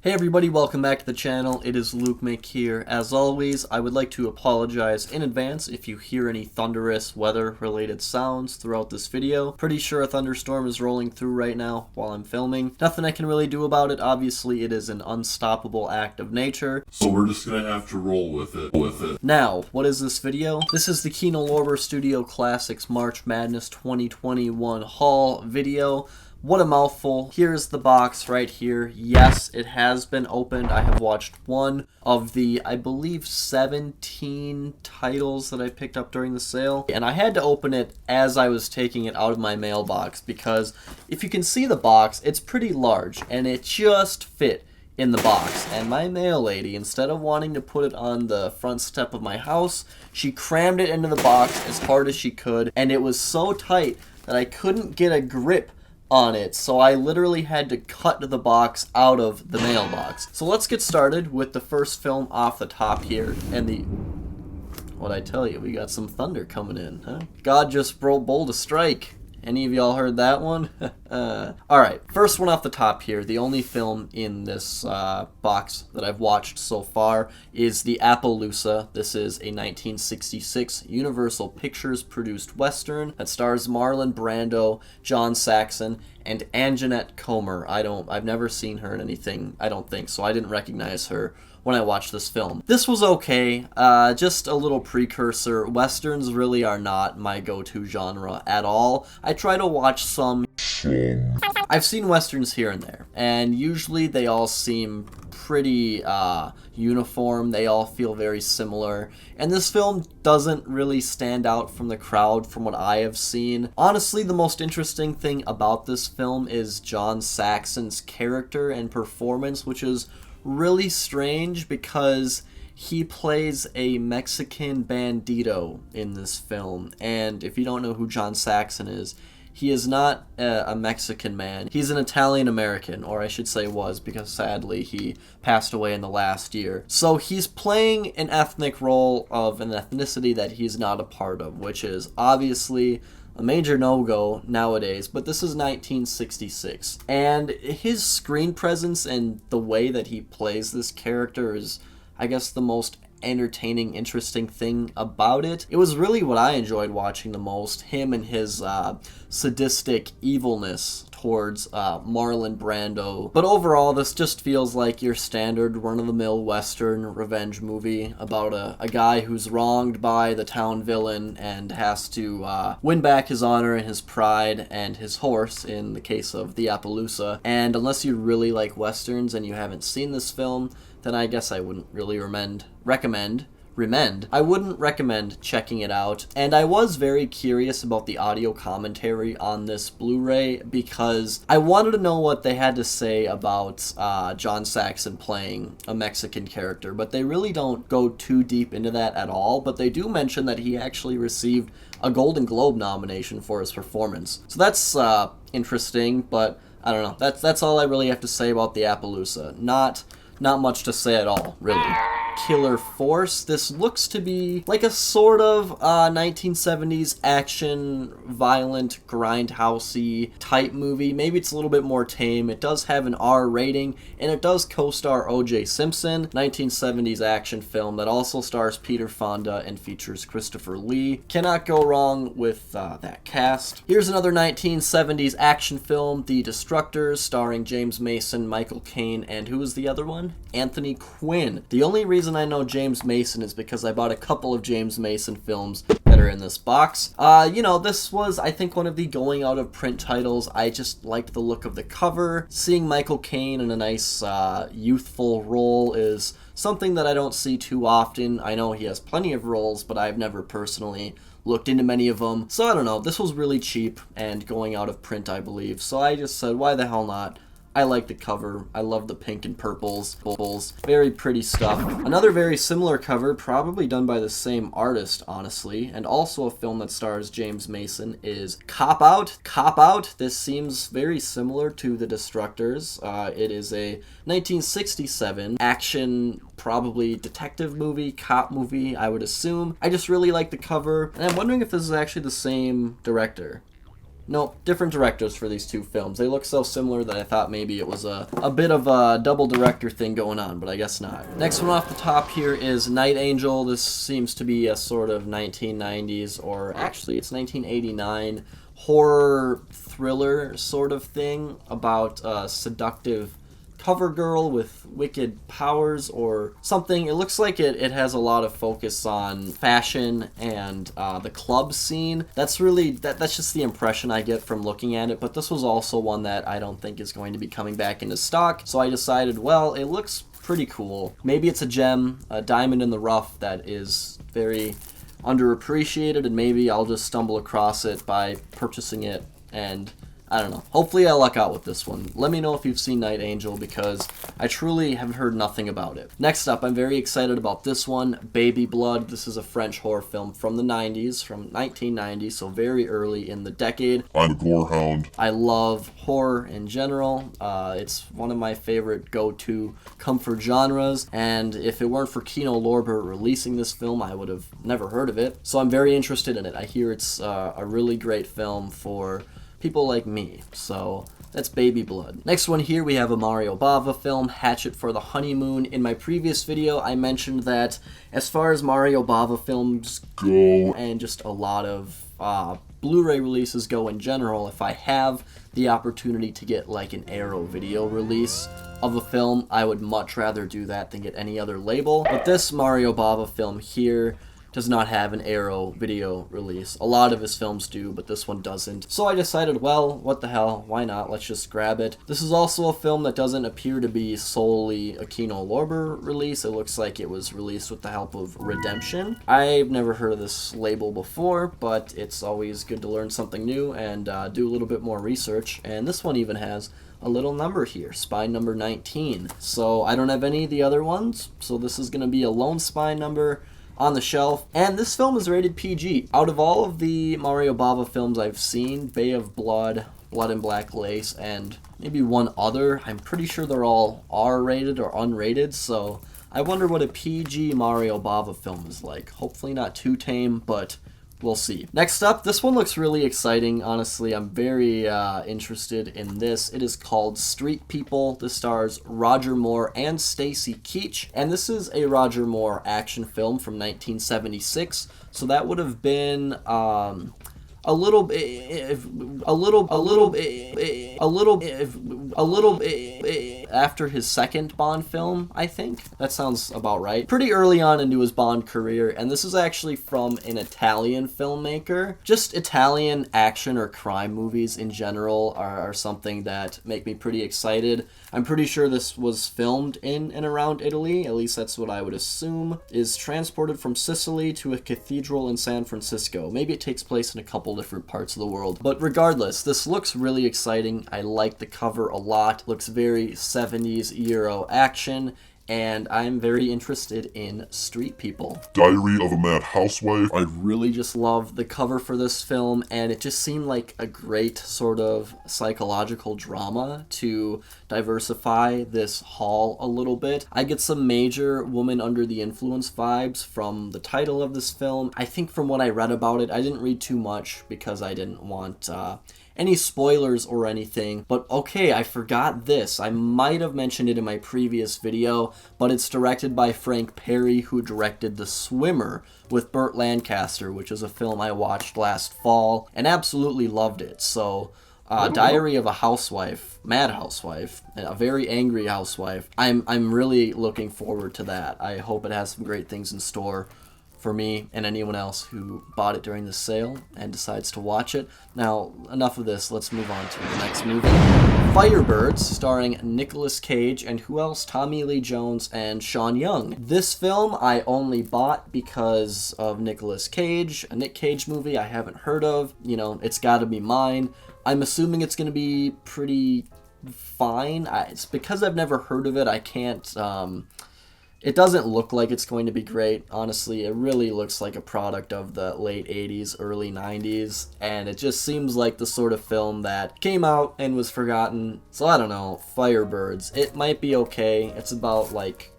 Hey everybody, welcome back to the channel. It is lukemick here. As always, I would like to apologize in advance if you hear any thunderous weather-related sounds throughout this video. Pretty sure a thunderstorm is rolling through right now while I'm filming. Nothing I can really do about it. Obviously, it is an unstoppable act of nature. So we're just gonna have to roll with it. Now, what is this video? This is the Kino Lorber Studio Classics March Madness 2021 haul video. What a mouthful. Here's the box right here. Yes, it has been opened. I have watched one of the, I believe, 17 titles that I picked up during the sale. And I had to open it as I was taking it out of my mailbox because if you can see the box, it's pretty large and it just fit in the box. And my mail lady, instead of wanting to put it on the front step of my house, she crammed it into the box as hard as she could. And it was so tight that I couldn't get a grip on it, so I literally had to cut the box out of the mailbox. So let's get started with the first film off the top here, and what'd I tell you, we got some thunder coming in, huh? God just bowled a strike. Any of y'all heard that one? Alright, first one off the top here. The only film in this box that I've watched so far is The Appaloosa. This is a 1966 Universal Pictures produced Western that stars Marlon Brando, John Saxon, and Anjanette Comer. I've never seen her in anything, I don't think, so I didn't recognize her when I watched this film. This was okay, just a little precursor. Westerns really are not my go-to genre at all. I try to watch some. I've seen westerns here and there, and usually they all seem pretty uniform. They all feel very similar, and this film doesn't really stand out from the crowd from what I have seen. Honestly, the most interesting thing about this film is John Saxon's character and performance, which is really strange because he plays a Mexican bandito in this film. And if you don't know who John Saxon is, he is not a Mexican man. He's an Italian American, or I should say was, because sadly he passed away in the last year. So he's playing an ethnic role of an ethnicity that he's not a part of, which is obviously a major no-go nowadays, but this is 1966. And his screen presence and the way that he plays this character is, I guess, the most entertaining, interesting thing about it. It was really what I enjoyed watching the most, him and his sadistic evilness towards Marlon Brando. But overall, this just feels like your standard run-of-the-mill Western revenge movie about a guy who's wronged by the town villain and has to win back his honor and his pride and his horse in the case of The Appaloosa. And unless you really like Westerns and you haven't seen this film, then I guess I wouldn't really I wouldn't recommend checking it out. And I was very curious about the audio commentary on this Blu-ray because I wanted to know what they had to say about John Saxon playing a Mexican character, but they really don't go too deep into that at all. But they do mention that he actually received a Golden Globe nomination for his performance. So that's interesting, but I don't know. That's all I really have to say about The Appaloosa. Not much to say at all, really. Killer Force. This looks to be like a sort of 1970s action, violent, grindhousey type movie. Maybe it's a little bit more tame. It does have an R rating, and it does co-star O.J. Simpson, 1970s action film that also stars Peter Fonda and features Christopher Lee. Cannot go wrong with that cast. Here's another 1970s action film, The Destructors, starring James Mason, Michael Caine, and who was the other one? Anthony Quinn. The only reason I know James Mason is because I bought a couple of James Mason films that are in this box. This was, I think, one of the going out of print titles. I just liked the look of the cover. Seeing Michael Caine in a nice youthful role is something that I don't see too often. I know he has plenty of roles, but I've never personally looked into many of them. So I don't know, this was really cheap and going out of print, I believe. So I just said, why the hell not? I like the cover. I love the pink and purples. Very pretty stuff. Another very similar cover, probably done by the same artist, honestly, and also a film that stars James Mason, is Cop Out. Cop Out. This seems very similar to The Destructors. It is a 1967 action, probably detective movie, cop movie, I would assume. I just really like the cover, and I'm wondering if this is actually the same director. Nope, different directors for these two films. They look so similar that I thought maybe it was a bit of a double director thing going on, but I guess not. Next one off the top here is Night Angel. This seems to be a sort of 1990s, or actually it's 1989, horror thriller sort of thing about a seductive cover girl with wicked powers or something. It looks like it has a lot of focus on fashion and the club scene. That's just the impression I get from looking at it, but this was also one that I don't think is going to be coming back into stock, so I decided, well, it looks pretty cool. Maybe it's a gem, a diamond in the rough that is very underappreciated, and maybe I'll just stumble across it by purchasing it, and I don't know. Hopefully I luck out with this one. Let me know if you've seen Night Angel, because I truly have heard nothing about it. Next up, I'm very excited about this one, Baby Blood. This is a French horror film from the 90s, from 1990, so very early in the decade. I'm a gorehound. I love horror in general. It's one of my favorite go-to comfort genres, and if it weren't for Kino Lorber releasing this film, I would have never heard of it. So I'm very interested in it. I hear it's a really great film for people like me, so that's Baby Blood. Next one here, we have a Mario Bava film, Hatchet for the Honeymoon. In my previous video, I mentioned that as far as Mario Bava films go, and just a lot of Blu-ray releases go in general, if I have the opportunity to get like an Arrow video release of a film, I would much rather do that than get any other label. But this Mario Bava film here does not have an Arrow video release. A lot of his films do, but this one doesn't. So I decided, well, what the hell, why not? Let's just grab it. This is also a film that doesn't appear to be solely a Kino Lorber release. It looks like it was released with the help of Redemption. I've never heard of this label before, but it's always good to learn something new and do a little bit more research. And this one even has a little number here, spine number 19. So I don't have any of the other ones, so this is going to be a lone spine number on the shelf. And this film is rated PG. Out of all of the Mario Bava films I've seen, Bay of Blood, Blood and Black Lace, and maybe one other, I'm pretty sure they're all R-rated or unrated, so I wonder what a PG Mario Bava film is like. Hopefully not too tame, but we'll see. Next up, this one looks really exciting. Honestly, I'm very interested in this. It is called Street People. This stars Roger Moore and Stacy Keach, and this is a Roger Moore action film from 1976. So that would have been a little bit after his second Bond film, I think. That sounds about right. Pretty early on into his Bond career, and this is actually from an Italian filmmaker. Just Italian action or crime movies in general are something that make me pretty excited. I'm pretty sure this was filmed in and around Italy, at least that's what I would assume. Is transported from Sicily to a cathedral in San Francisco. Maybe it takes place in a couple different parts of the world. But regardless, this looks really exciting. I like the cover a lot. Looks very 70s Euro action, and I'm very interested in Street People. Diary of a Mad Housewife. I really just love the cover for this film, and it just seemed like a great sort of psychological drama to diversify this haul a little bit. I get some major Woman Under the Influence vibes from the title of this film. I think from what I read about it, I didn't read too much because I didn't want any spoilers or anything, but okay, I forgot this. I might have mentioned it in my previous video, but it's directed by Frank Perry, who directed The Swimmer with Burt Lancaster, which is a film I watched last fall and absolutely loved it. So Diary of a Housewife, Mad Housewife, a very angry housewife. I'm really looking forward to that. I hope it has some great things in store for me and anyone else who bought it during the sale and decides to watch it. Now, enough of this. Let's move on to the next movie. Firebirds, starring Nicolas Cage and who else? Tommy Lee Jones and Sean Young. This film I only bought because of Nicolas Cage, a Nick Cage movie I haven't heard of. You know, it's gotta be mine. I'm assuming it's gonna be pretty fine. It's because I've never heard of it, I can't it doesn't look like it's going to be great, honestly. It really looks like a product of the late 80s, early 90s, and it just seems like the sort of film that came out and was forgotten. So I don't know, Firebirds. It might be okay. It's about, like,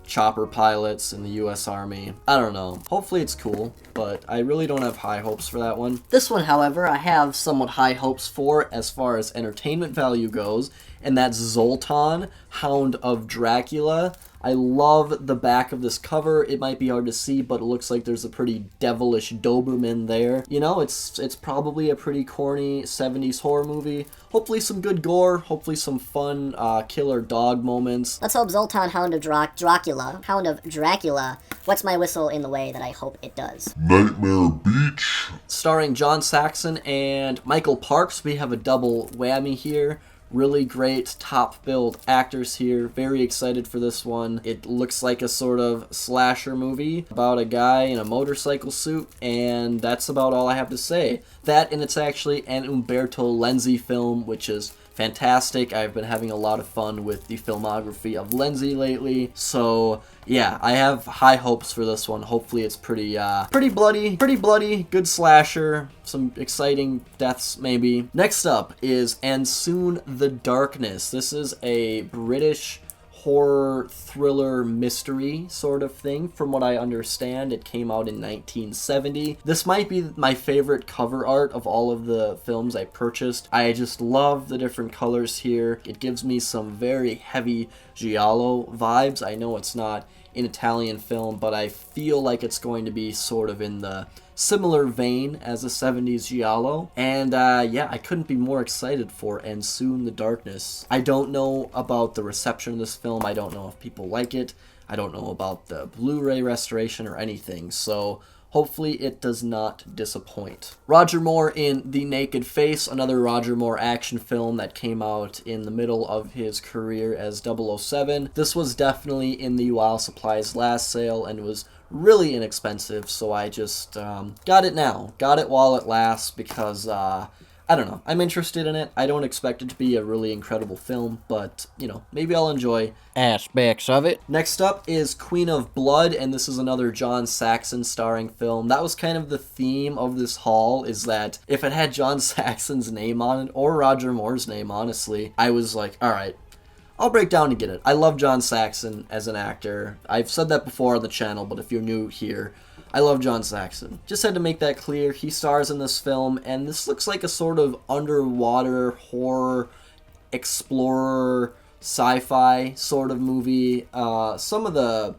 chopper pilots in the US Army. I don't know. Hopefully it's cool, but I really don't have high hopes for that one. This one, however, I have somewhat high hopes for as far as entertainment value goes, and that's Zoltan, Hound of Dracula. I love the back of this cover. It might be hard to see, but it looks like there's a pretty devilish Doberman there. You know, it's probably a pretty corny 70s horror movie. Hopefully some good gore, hopefully some fun killer dog moments. Let's hope Zoltan, Hound of Dracula, wets my whistle in the way that I hope it does. Nightmare Beach. Starring John Saxon and Michael Parks, we have a double whammy here. Really great top-billed actors here. Very excited for this one. It looks like a sort of slasher movie about a guy in a motorcycle suit, and that's about all I have to say. That, and it's actually an Umberto Lenzi film, which is fantastic. I've been having a lot of fun with the filmography of Lenzi lately, so yeah, I have high hopes for this one. Hopefully it's pretty bloody, good slasher, some exciting deaths maybe. Next up is And Soon the Darkness. This is a British horror thriller mystery sort of thing. From what I understand, it came out in 1970. This might be my favorite cover art of all of the films I purchased. I just love the different colors here. It gives me some very heavy giallo vibes. I know it's not an Italian film, but I feel like it's going to be sort of in the similar vein as a 70s giallo. And yeah, I couldn't be more excited for And Soon the Darkness. I don't know about the reception of this film. I don't know if people like it. I don't know about the Blu-ray restoration or anything, so hopefully it does not disappoint. Roger Moore in The Naked Face, another Roger Moore action film that came out in the middle of his career as 007. This was definitely in the While Supplies Last sale and was really inexpensive, so I just got it now. Got it while it lasts because, I don't know, I'm interested in it. I don't expect it to be a really incredible film, but, you know, maybe I'll enjoy aspects of it. Next up is Queen of Blood, and this is another John Saxon starring film. That was kind of the theme of this haul, is that if it had John Saxon's name on it, or Roger Moore's name, honestly, I was like, alright, I'll break down to get it. I love John Saxon as an actor. I've said that before on the channel, but if you're new here, I love John Saxon. Just had to make that clear. He stars in this film, and this looks like a sort of underwater horror explorer sci-fi sort of movie. Some of the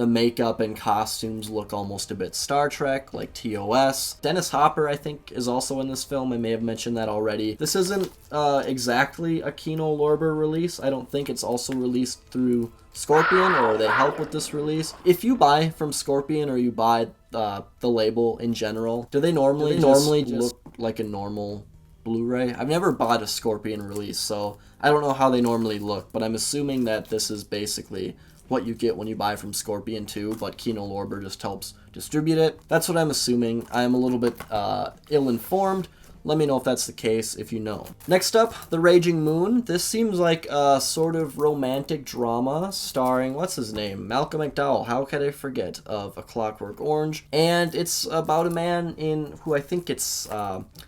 makeup and costumes look almost a bit Star Trek, like TOS. Dennis Hopper, I think, is also in this film. I may have mentioned that already. This isn't exactly a Kino Lorber release. I don't think it's also released through Scorpion, or they help with this release. If you buy from Scorpion, or you buy the label in general, do they normally just look like a normal Blu-ray? I've never bought a Scorpion release, so I don't know how they normally look, but I'm assuming that this is basically what you get when you buy from Scorpion 2, but Kino Lorber just helps distribute it. That's what I'm assuming. I'm a little bit ill-informed. Let me know if that's the case, if you know. Next up, The Raging Moon. This seems like a sort of romantic drama starring, what's his name? Malcolm McDowell. How could I forget of A Clockwork Orange? And it's about a man who I think gets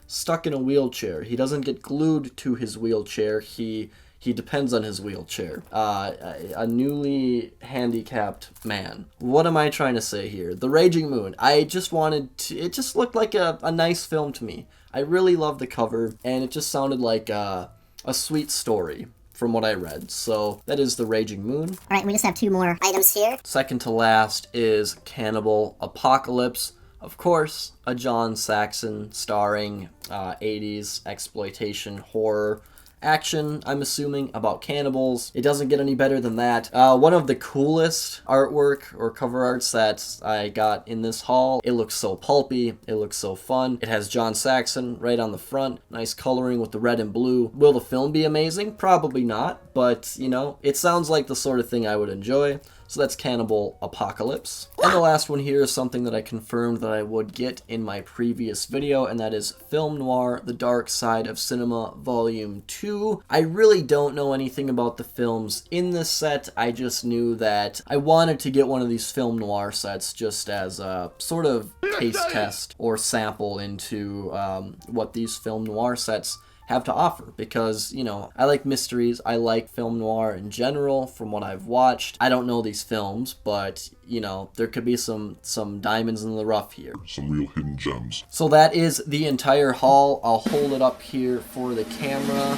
stuck in a wheelchair. He doesn't get glued to his wheelchair. He depends on his wheelchair. A newly handicapped man. What am I trying to say here? The Raging Moon. I just wanted to... It just looked like a nice film to me. I really loved the cover, and it just sounded like a sweet story from what I read. So that is The Raging Moon. Alright, we just have two more items here. Second to last is Cannibal Apocalypse. Of course, a John Saxon starring 80s exploitation horror action, I'm assuming, about cannibals. It doesn't get any better than that. One of the coolest artwork or cover arts that I got in this haul. It looks so pulpy. It looks so fun. It has John Saxon right on the front. Nice coloring with the red and blue. Will the film be amazing? Probably not, but, you know, it sounds like the sort of thing I would enjoy. So that's Cannibal Apocalypse. And the last one here is something that I confirmed that I would get in my previous video, and that is Film Noir, The Dark Side of Cinema Volume 2. I really don't know anything about the films in this set. I just knew that I wanted to get one of these Film Noir sets just as a sort of taste test or sample into what these Film Noir sets have to offer, because, you know, I like mysteries, I like film noir in general from what I've watched. I don't know these films, but, you know, there could be some diamonds in the rough here. Some real hidden gems. So that is the entire haul. I'll hold it up here for the camera.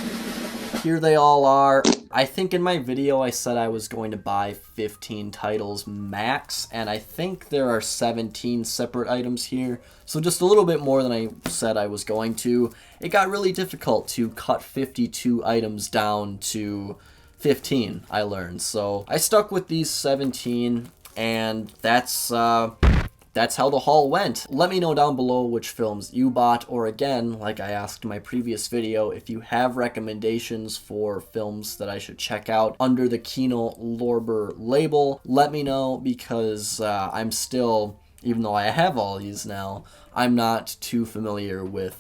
Here they all are. I think in my video I said I was going to buy 15 titles max, and I think there are 17 separate items here, so just a little bit more than I said I was going to. It got really difficult to cut 52 items down to 15, I learned, so I stuck with these 17, and that's how the haul went. Let me know down below which films you bought, or again, like I asked in my previous video, if you have recommendations for films that I should check out under the Kino Lorber label. Let me know, because I'm still, even though I have all these now, I'm not too familiar with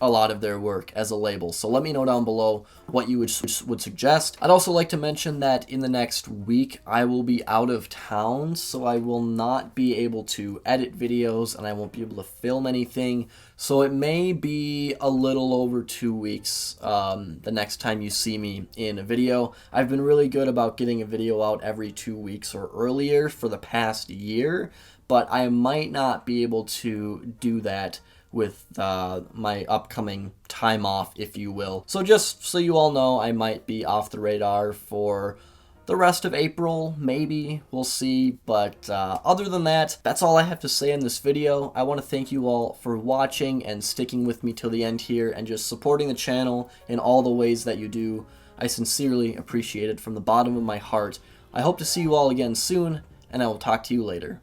a lot of their work as a label. So let me know down below what you would suggest. I'd also like to mention that in the next week I will be out of town, so I will not be able to edit videos and I won't be able to film anything. So it may be a little over 2 weeks the next time you see me in a video. I've been really good about getting a video out every 2 weeks or earlier for the past year, but I might not be able to do that with my upcoming time off, if you will. So just so you all know, I might be off the radar for the rest of April, maybe, we'll see, but other than that, that's all I have to say in this video. I want to thank you all for watching and sticking with me till the end here, and just supporting the channel in all the ways that you do. I sincerely appreciate it from the bottom of my heart. I hope to see you all again soon, and I will talk to you later.